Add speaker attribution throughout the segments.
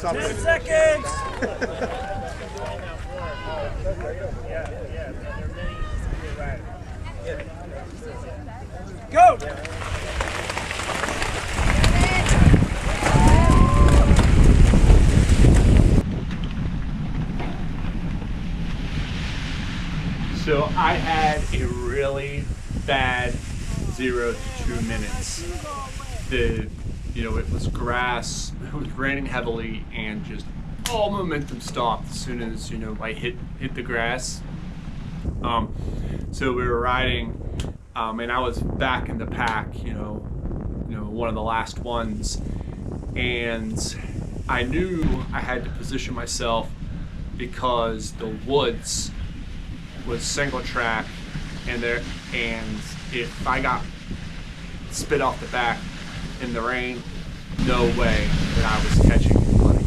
Speaker 1: something.
Speaker 2: 10 seconds! Go!
Speaker 3: So I had a really bad 0 to 2 minutes. It was grass, it was raining heavily, and just all momentum stopped as soon as, I hit the grass. So we were riding, and I was back in the pack, one of the last ones. And I knew I had to position myself because the woods was single track, and if I got spit off the back in the rain, no way that I was catching anybody.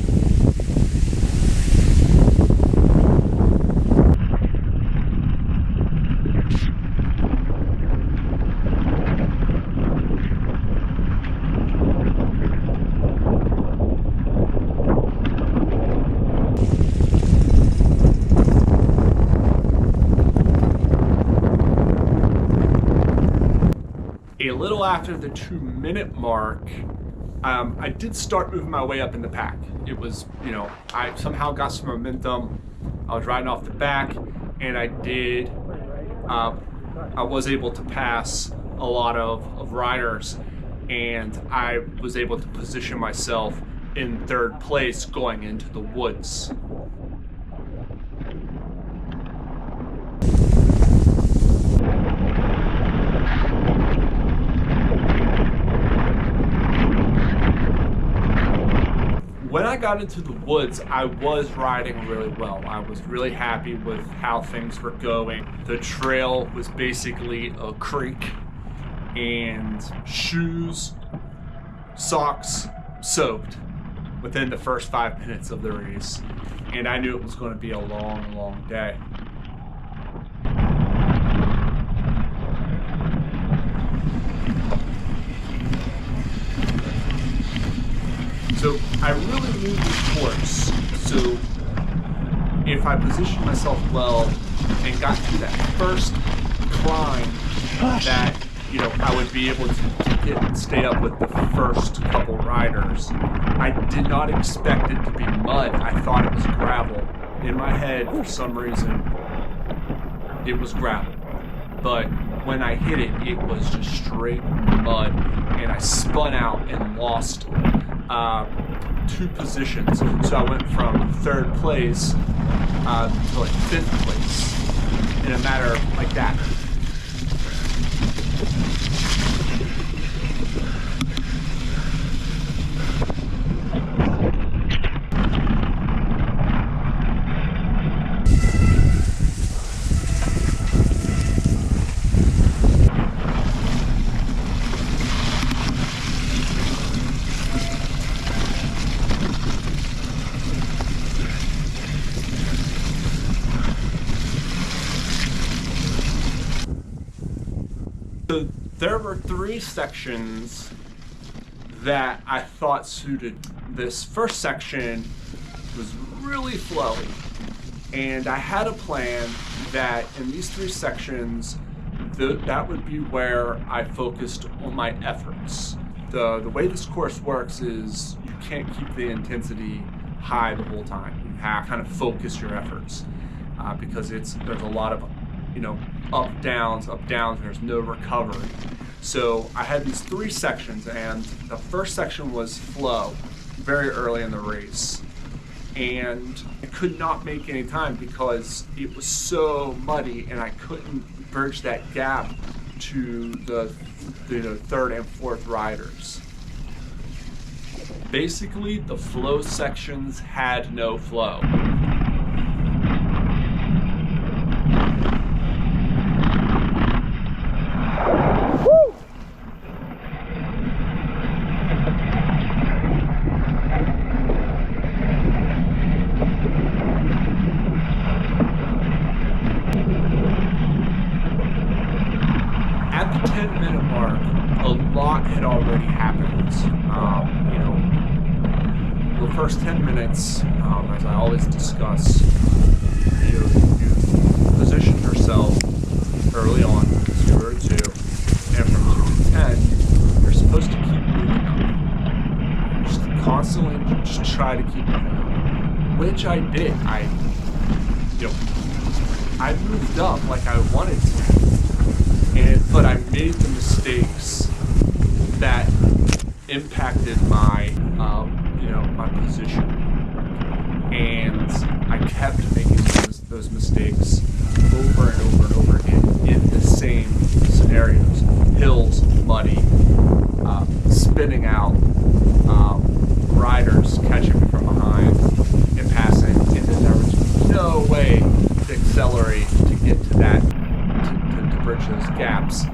Speaker 3: A little after the 2-minute mark, I did start moving my way up in the pack. It was, I somehow got some momentum. I was riding off the back, and I was able to pass a lot of riders, and I was able to position myself in 3rd place going into the woods. When I got into the woods, I was riding really well. I was really happy with how things were going. The trail was basically a creek, and shoes, socks soaked within the first 5 minutes of the race. And I knew it was going to be a long, long day. So I really knew the course, so if I positioned myself well and got to that first climb, that I would be able to stay up with the first couple riders. I did not expect it to be mud. I thought it was gravel. In my head, for some reason, it was gravel. But when I hit it, it was just straight mud, and I spun out and lost 2 positions. So I went from 3rd place to 5th place in a matter like that. So there were 3 sections that I thought suited. This first section was really flowy, and I had a plan that in these 3 sections, that would be where I focused on my efforts. The way this course works is you can't keep the intensity high the whole time. You have to kind of focus your efforts because there's a lot of up downs, there's no recovery. So I had these 3 sections, and the first section was flow, very early in the race. And I could not make any time because it was so muddy, and I couldn't bridge that gap to the 3rd and 4th riders. Basically, the flow sections had no flow. At the 10-minute mark, a lot had already happened. The first 10 minutes, as I always discuss, you position yourself early on, 0 to 2, and from 2 to 10, you're supposed to keep moving up. Just constantly just try to keep moving up, which I did. I moved up like I wanted to, but I made the mistakes that impacted my, my position, and I kept making those mistakes over and over and over again in the same scenarios: hills, muddy, spinning out, riders catching me from behind and passing, and then there was no way to accelerate to get to that, to bridge those gaps.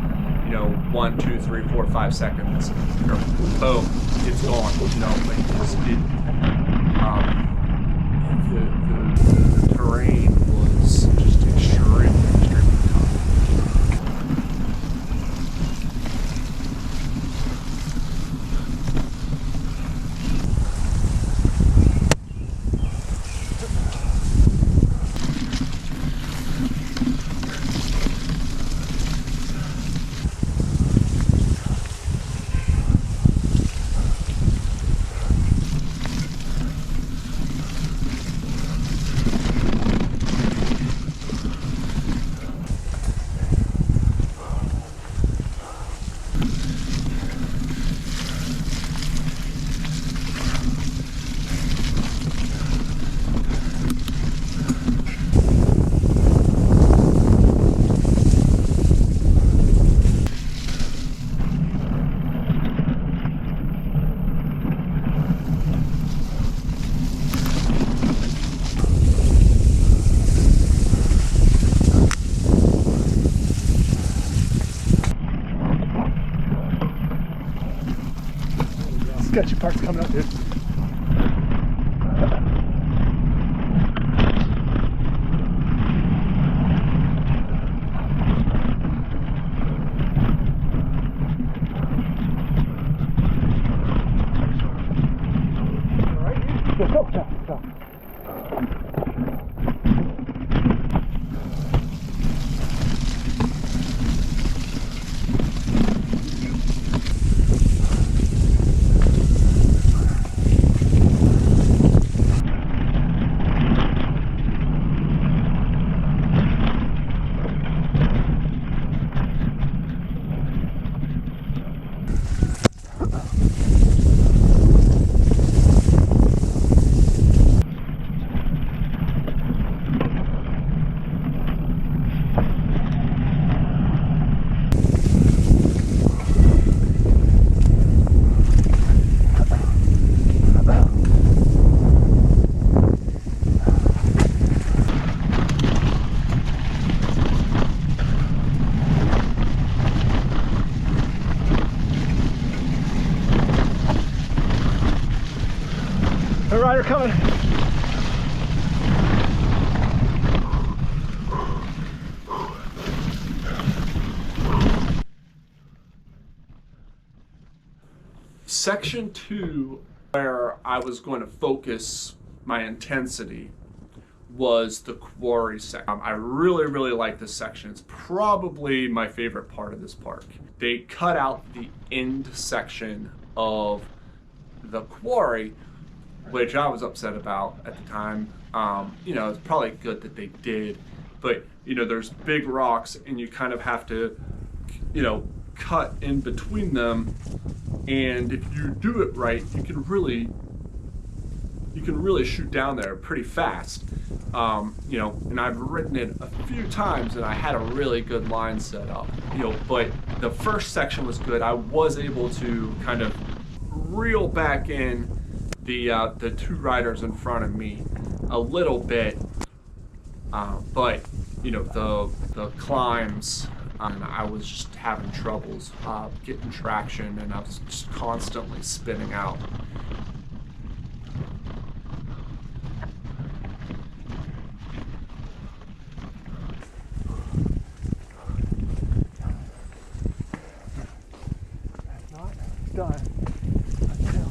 Speaker 3: 1, 2, 3, 4, 5 seconds, boom, it's gone. Like just the terrain was just extremely tough.
Speaker 1: Sketchy parts coming up, dude. A rider coming.
Speaker 3: Section 2, where I was going to focus my intensity, was the quarry section. I really, really like this section. It's probably my favorite part of this park. They cut out the end section of the quarry, which I was upset about at the time. It's probably good that they did, but there's big rocks and you kind of have to, cut in between them. And if you do it right, you can really shoot down there pretty fast. And I've ridden it a few times and I had a really good line set up, but the first section was good. I was able to kind of reel back in the two riders in front of me a little bit, but the climbs, I was just having troubles getting traction, and I was just constantly spinning out.
Speaker 1: Not done until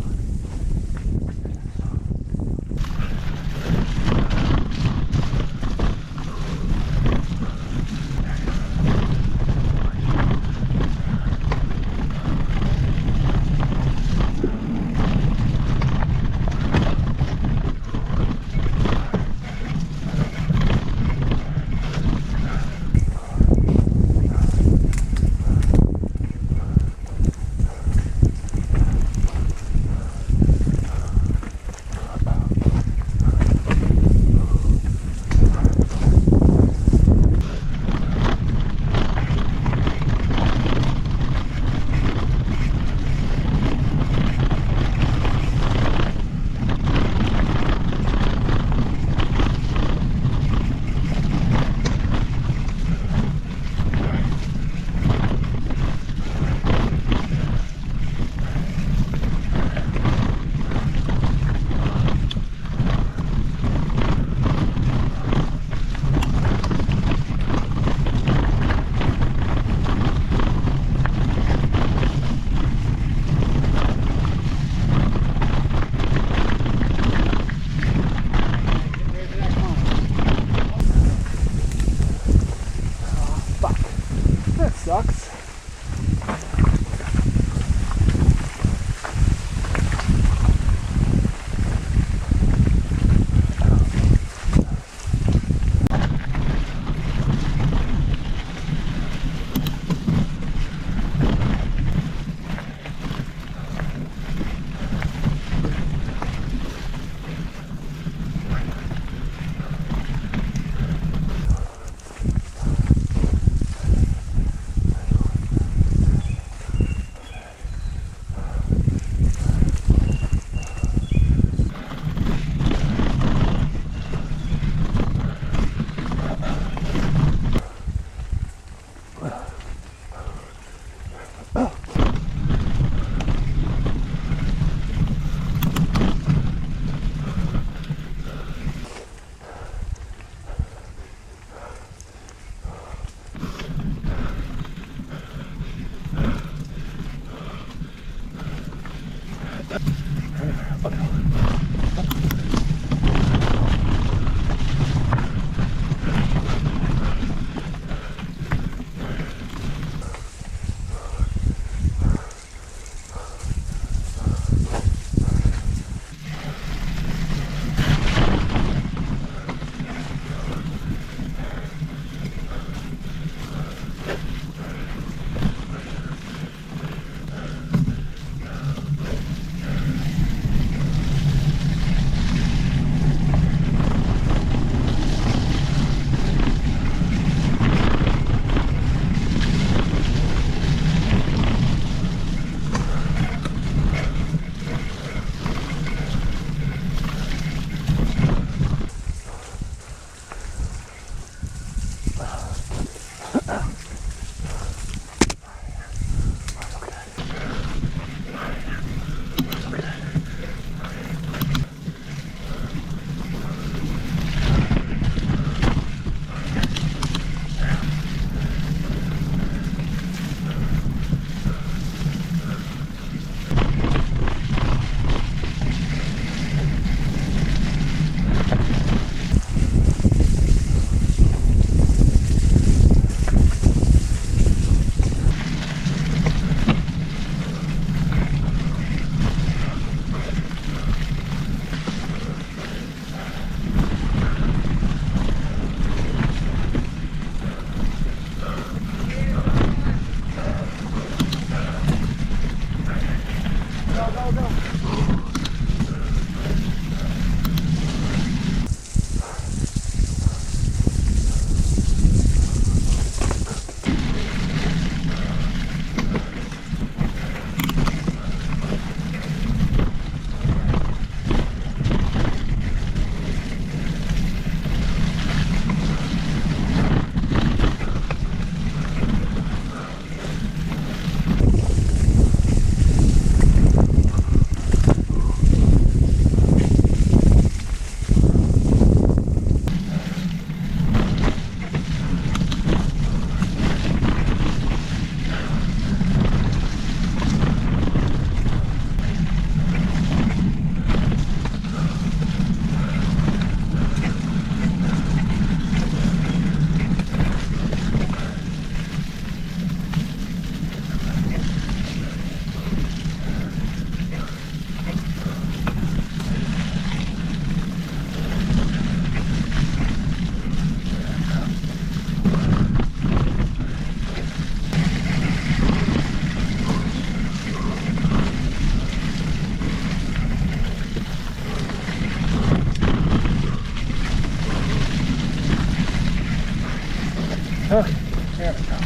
Speaker 1: Okay, there we go.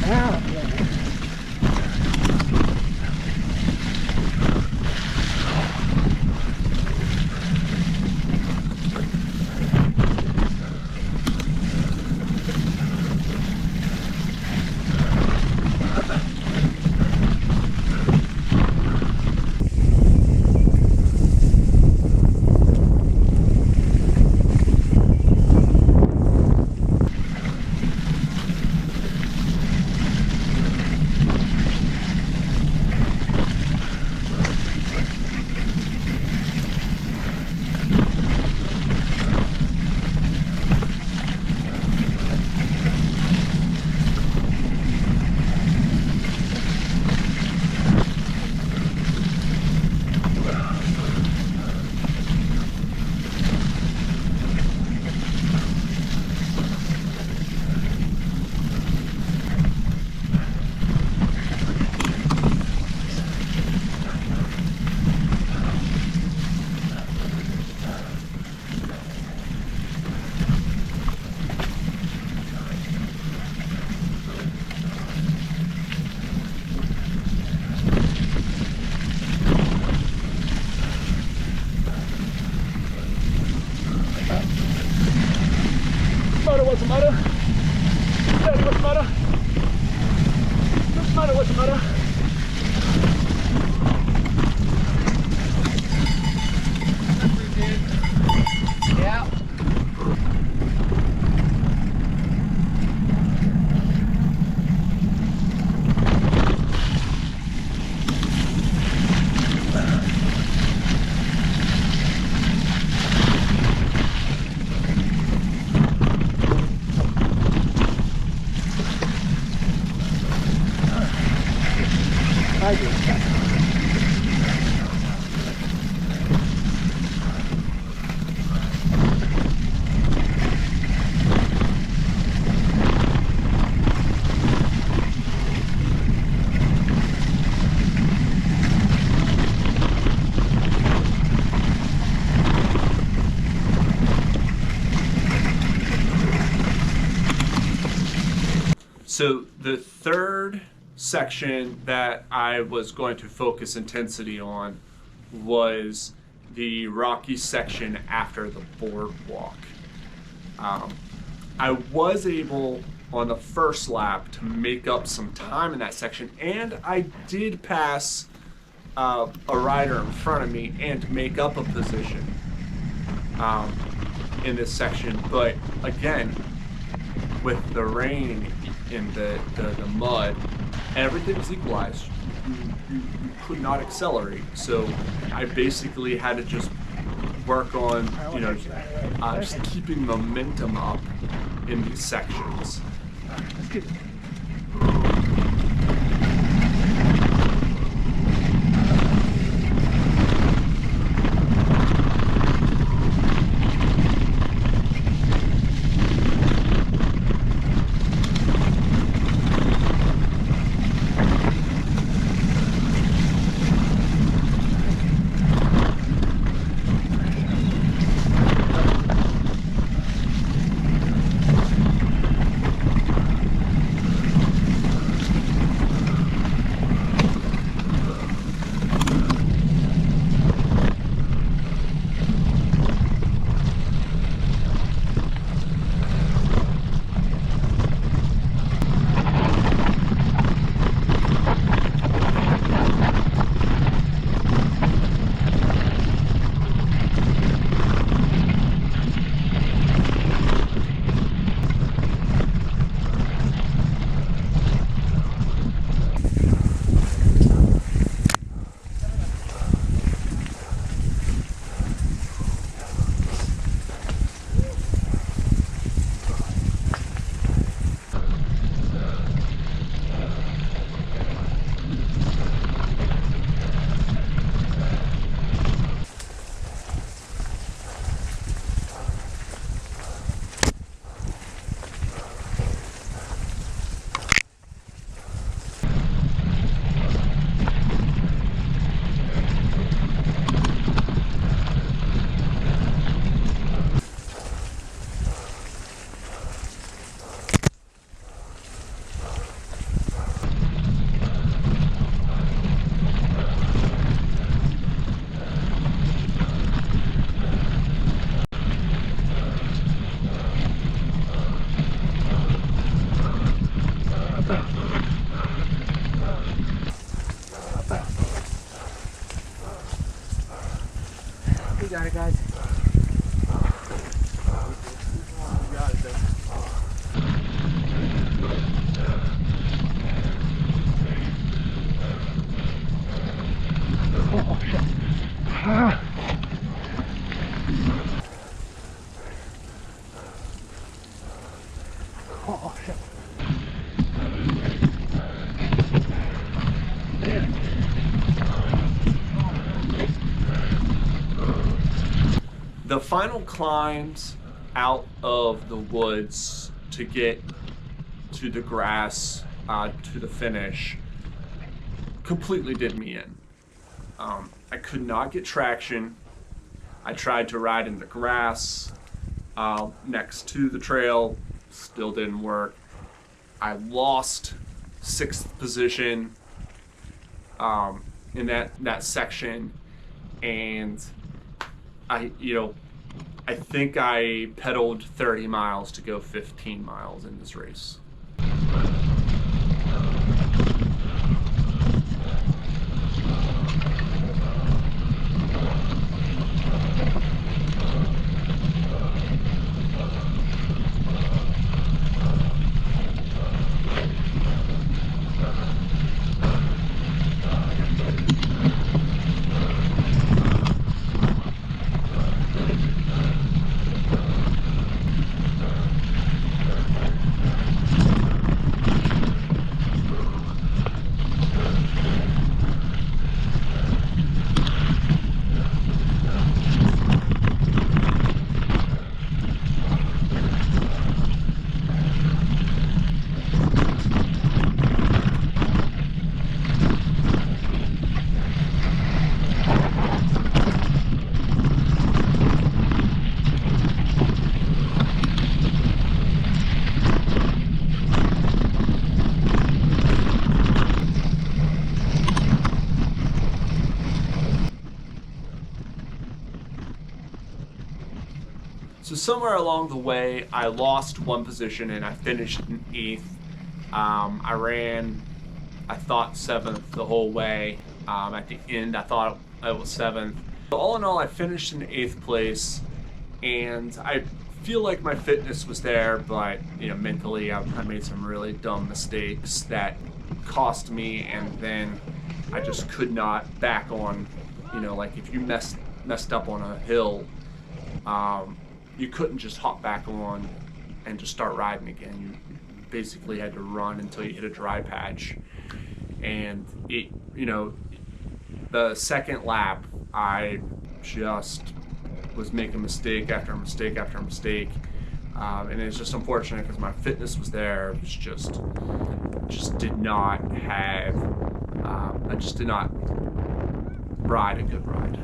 Speaker 1: Now, yeah. What's the matter? Daddy, what's the matter? What's the matter? What's the matter? Yeah. I do.
Speaker 3: So the third section that I was going to focus intensity on was the rocky section after the boardwalk. I was able on the first lap to make up some time in that section, and I did pass a rider in front of me and make up a position in this section. But again, with the rain and the mud, everything was equalized. You could not accelerate, so I basically had to just work on, just keeping momentum up in these sections.
Speaker 1: Let's get it.
Speaker 3: The final climbs out of the woods to get to the grass, to the finish, completely did me in. I could not get traction. I tried to ride in the grass next to the trail, still didn't work. I lost 6th position in that section, and I think I pedaled 30 miles to go 15 miles in this race. So somewhere along the way, I lost 1 position and I finished in 8th. I ran, I thought 7th the whole way. At the end, I thought I was 7th. So all in all, I finished in 8th place, and I feel like my fitness was there, but mentally, I made some really dumb mistakes that cost me, and then I just could not back on. Like if you messed up on a hill, you couldn't just hop back on and just start riding again. You basically had to run until you hit a dry patch. And the second lap, I just was making mistake after mistake after mistake. And it's just unfortunate because my fitness was there. It was just did not have, I just did not ride a good ride.